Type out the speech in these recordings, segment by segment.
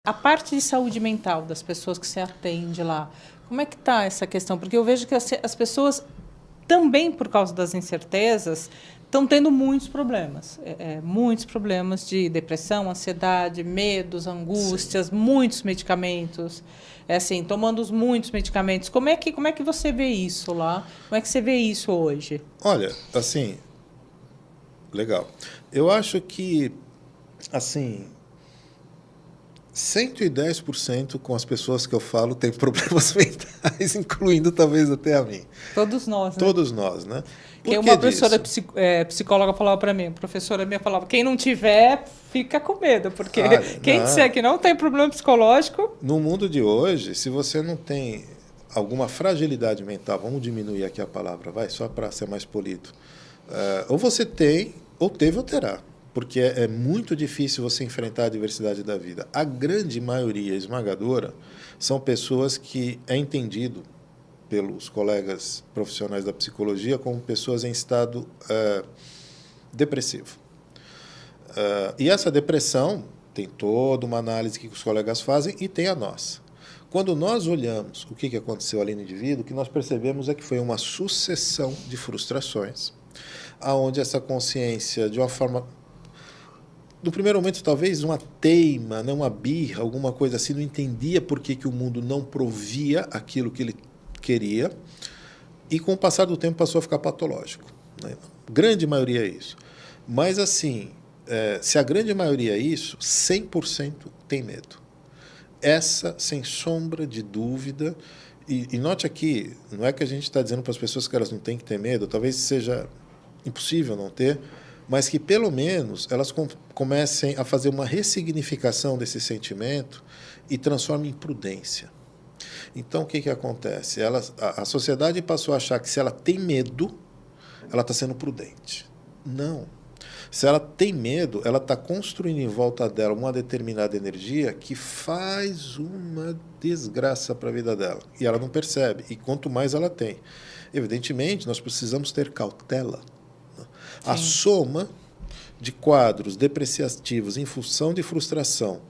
A parte de saúde mental das pessoas que você atende lá, como é que está essa questão? Porque eu vejo que as pessoas, também por causa das incertezas, estão tendo muitos problemas. Muitos problemas de depressão, ansiedade, medos, angústias, Sim. Muitos medicamentos. Assim, tomando muitos medicamentos. Como é que você vê isso lá? Como é que você vê isso hoje? Olha, assim, legal. Eu acho que, assim, 110% com as pessoas que eu falo têm problemas mentais, incluindo talvez até a mim. Todos nós, né? Todos nós, né? Porque uma professora psicóloga falava para mim, professora minha falava, quem não tiver, fica com medo, porque quem disser que não tem problema psicológico... No mundo de hoje, se você não tem alguma fragilidade mental, vamos diminuir aqui a palavra, vai, só para ser mais polido, ou você tem, ou teve, ou terá. Porque é muito difícil você enfrentar a diversidade da vida. A grande maioria esmagadora são pessoas que é entendido pelos colegas profissionais da psicologia como pessoas em estado depressivo. E essa depressão tem toda uma análise que os colegas fazem e tem a nossa. Quando nós olhamos o que aconteceu ali no indivíduo, o que nós percebemos é que foi uma sucessão de frustrações, onde essa consciência, de uma forma... No primeiro momento, talvez uma teima, né, uma birra, alguma coisa assim, não entendia por que o mundo não provia aquilo que ele queria, e com o passar do tempo passou a ficar patológico. Né? Grande maioria é isso. Mas, assim, se a grande maioria é isso, 100% tem medo. Essa, sem sombra de dúvida, e note aqui, não é que a gente está dizendo para as pessoas que elas não têm que ter medo, talvez seja impossível não ter, mas que, pelo menos, elas comecem a fazer uma ressignificação desse sentimento e transformem em prudência. Então, o que acontece? A sociedade passou a achar que, se ela tem medo, ela está sendo prudente. Não. Se ela tem medo, ela está construindo em volta dela uma determinada energia que faz uma desgraça para a vida dela. E ela não percebe. E quanto mais ela tem. Evidentemente, nós precisamos ter cautela. A soma de quadros depreciativos em função de frustração,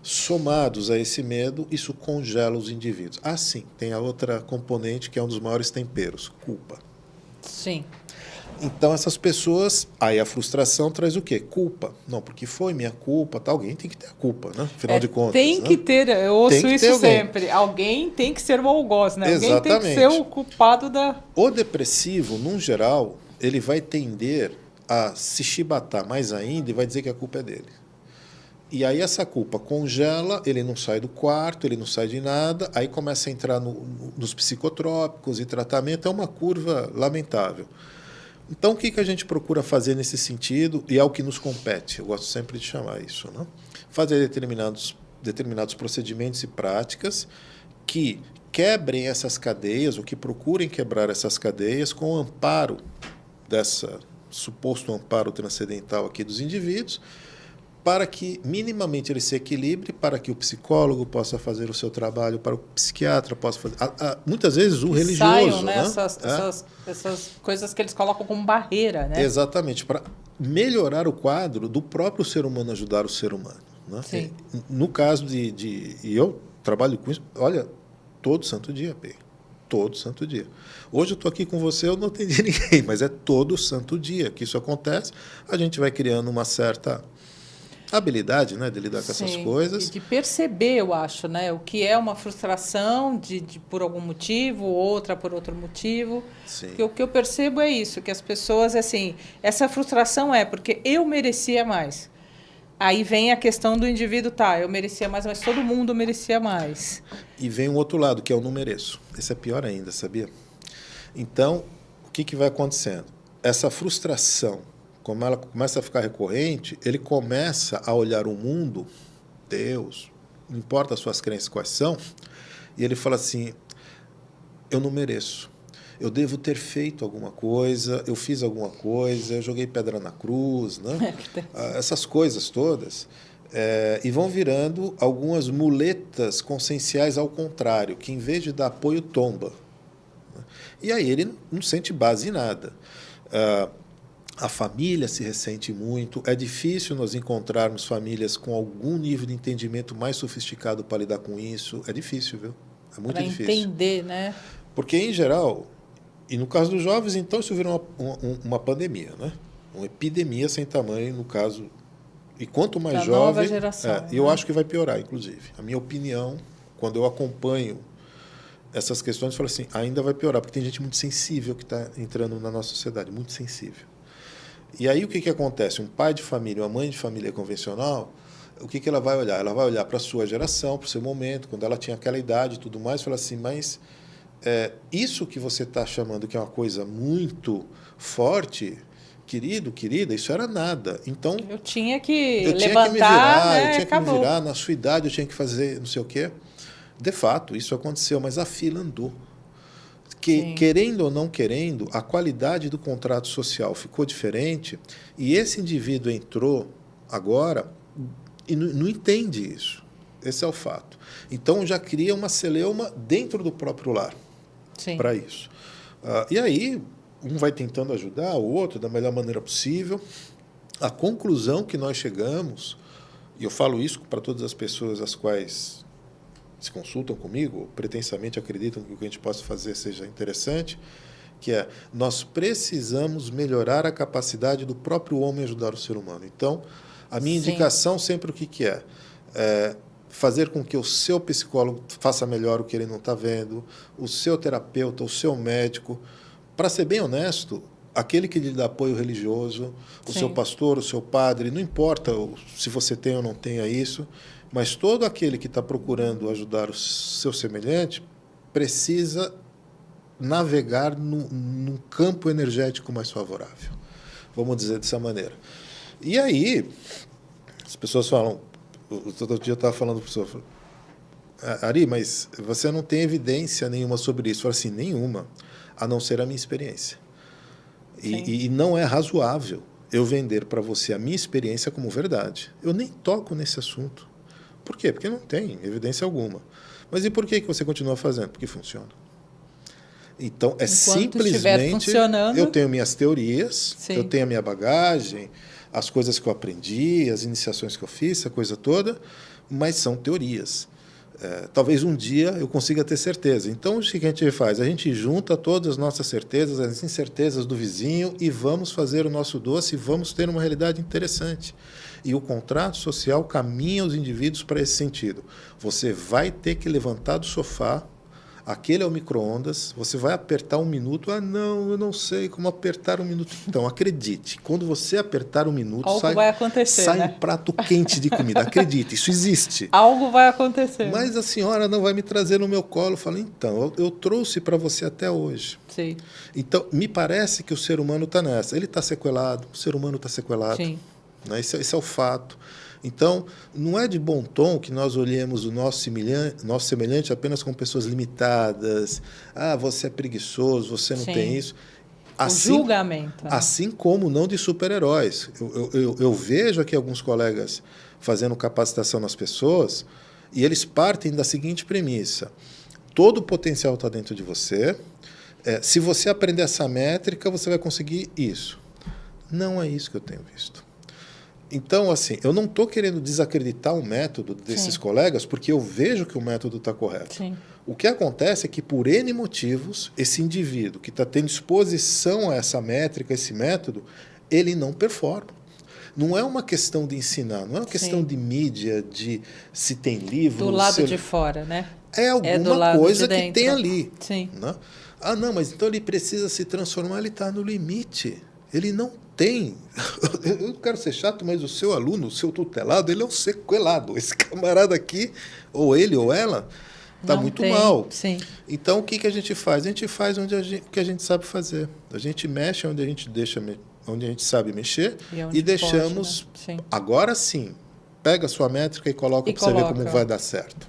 somados a esse medo, isso congela os indivíduos. Ah, sim, tem a outra componente que é um dos maiores temperos, culpa. Sim. Então, essas pessoas, aí a frustração traz o quê? Culpa. Não, porque foi minha culpa, tá? Alguém tem que ter a culpa, né? Afinal de contas. Tem que ter, eu ouço isso sempre. Alguém tem que ser o algoz, né? Exatamente. Alguém tem que ser o culpado da... O depressivo, num geral, ele vai tender a se chibatar mais ainda e vai dizer que a culpa é dele. E aí essa culpa congela, ele não sai do quarto, ele não sai de nada, aí começa a entrar nos psicotrópicos e tratamento, é uma curva lamentável. Então, o que a gente procura fazer nesse sentido, e é o que nos compete, eu gosto sempre de chamar isso, né? Fazer determinados procedimentos e práticas que quebrem essas cadeias, ou que procurem quebrar essas cadeias com o amparo dessa suposto amparo transcendental aqui dos indivíduos, para que minimamente ele se equilibre, para que o psicólogo possa fazer o seu trabalho, para o psiquiatra possa fazer... muitas vezes o religioso... Saiam, né? Essas coisas que eles colocam como barreira, né? Exatamente, para melhorar o quadro do próprio ser humano, ajudar o ser humano. Né? Sim. No caso e eu trabalho com isso, olha, todo santo dia, P. Todo santo dia. Hoje eu estou aqui com você, eu não atendi ninguém, mas é todo santo dia que isso acontece. A gente vai criando uma certa habilidade, né, de lidar com essas coisas. E de perceber, eu acho, né, o que é uma frustração por algum motivo, outra por outro motivo. Sim. Porque o que eu percebo é isso, que as pessoas, assim, essa frustração é porque eu merecia mais. Aí vem a questão do indivíduo, eu merecia mais, mas todo mundo merecia mais. E vem um outro lado, que é eu não mereço. Esse é pior ainda, sabia? Então, o que vai acontecendo? Essa frustração, como ela começa a ficar recorrente, ele começa a olhar o mundo, Deus, não importa as suas crenças quais são, e ele fala assim, eu não mereço. Eu devo ter feito alguma coisa, eu fiz alguma coisa, eu joguei pedra na cruz, né? Essas coisas todas. E vão virando algumas muletas conscienciais ao contrário, que em vez de dar apoio, tomba. E aí ele não sente base em nada. A família se ressente muito. É difícil nós encontrarmos famílias com algum nível de entendimento mais sofisticado para lidar com isso. É difícil, viu? É muito difícil. Para entender, né? Porque, em geral, e no caso dos jovens, então, isso virou uma pandemia, né? Uma epidemia sem tamanho, no caso. E quanto mais da jovem... nova geração, né? Eu acho que vai piorar, inclusive. A minha opinião, quando eu acompanho essas questões, eu falo assim, ainda vai piorar, porque tem gente muito sensível que está entrando na nossa sociedade, muito sensível. E aí o que acontece? Um pai de família, uma mãe de família convencional, o que ela vai olhar? Ela vai olhar para a sua geração, para o seu momento, quando ela tinha aquela idade e tudo mais, e fala assim, mas isso que você está chamando que é uma coisa muito forte, querido, querida, isso era nada. Então, eu tinha que eu levantar, tinha que me virar, né? eu tinha Acabou. que me virar, na sua idade eu tinha que fazer não sei o quê. De fato, isso aconteceu, mas a fila andou. Querendo ou não querendo, a qualidade do contrato social ficou diferente e esse indivíduo entrou agora e não entende isso. Esse é o fato. Então, já cria uma celeuma dentro do próprio lar para isso. E aí, um vai tentando ajudar o outro da melhor maneira possível. A conclusão que nós chegamos, e eu falo isso para todas as pessoas as quais se consultam comigo, pretensamente acreditam que o que a gente possa fazer seja interessante, que é, nós precisamos melhorar a capacidade do próprio homem ajudar o ser humano. Então, a minha indicação sempre o que é? Fazer com que o seu psicólogo faça melhor o que ele não está vendo, o seu terapeuta, o seu médico. Para ser bem honesto, aquele que lhe dá apoio religioso, o seu pastor, o seu padre, não importa se você tem ou não tenha isso, mas todo aquele que está procurando ajudar o seu semelhante precisa navegar num campo energético mais favorável. Vamos dizer dessa maneira. E aí, as pessoas falam... Todo dia eu estava falando para o professor, Ari, mas você não tem evidência nenhuma sobre isso. Eu falei assim, nenhuma, a não ser a minha experiência. E não é razoável eu vender para você a minha experiência como verdade. Eu nem toco nesse assunto. Por quê? Porque não tem evidência alguma. Mas e por que você continua fazendo? Porque funciona. Então, Enquanto simplesmente... Eu tenho minhas teorias, eu tenho a minha bagagem, as coisas que eu aprendi, as iniciações que eu fiz, essa coisa toda, mas são teorias. Talvez um dia eu consiga ter certeza. Então, o que a gente faz? A gente junta todas as nossas certezas, as incertezas do vizinho e vamos fazer o nosso doce e vamos ter uma realidade interessante. E o contrato social caminha os indivíduos para esse sentido. Você vai ter que levantar do sofá, aquele é o micro-ondas, você vai apertar 1 minuto, não, eu não sei como apertar 1 minuto. Então, acredite, quando você apertar 1 minuto, vai acontecer, sai né? um prato quente de comida. Acredite, isso existe. Algo vai acontecer. Mas a senhora não vai me trazer no meu colo. Eu falo, então, eu trouxe para você até hoje. Sim. Então, me parece que o ser humano está nessa. Ele está sequelado, o ser humano está sequelado. Sim. Né? Esse é o fato. Então, não é de bom tom que nós olhemos o nosso semelhante apenas com pessoas limitadas. Você é preguiçoso, você não tem isso. Assim, o julgamento. Né? Assim como não de super-heróis. Eu vejo aqui alguns colegas fazendo capacitação nas pessoas e eles partem da seguinte premissa. Todo o potencial está dentro de você. Se você aprender essa métrica, você vai conseguir isso. Não é isso que eu tenho visto. Então, assim, eu não estou querendo desacreditar o método desses colegas, porque eu vejo que o método está correto. Sim. O que acontece é que, por N motivos, esse indivíduo que está tendo exposição a essa métrica, esse método, ele não performa. Não é uma questão de ensinar, não é uma questão de mídia, de se tem livro... Do lado de fora, né? É alguma coisa de que tem ali. Sim. Né? Não, mas então ele precisa se transformar, ele está no limite. Ele não tem. Eu não quero ser chato, mas o seu aluno, o seu tutelado, ele é um sequelado. Esse camarada aqui, ou ele ou ela, está muito mal. Sim. Então, o que a gente faz? A gente faz o que a gente sabe fazer. A gente mexe onde a gente sabe mexer e deixamos... Pode, né? Agora sim, pega a sua métrica e coloca para você ver como vai dar certo.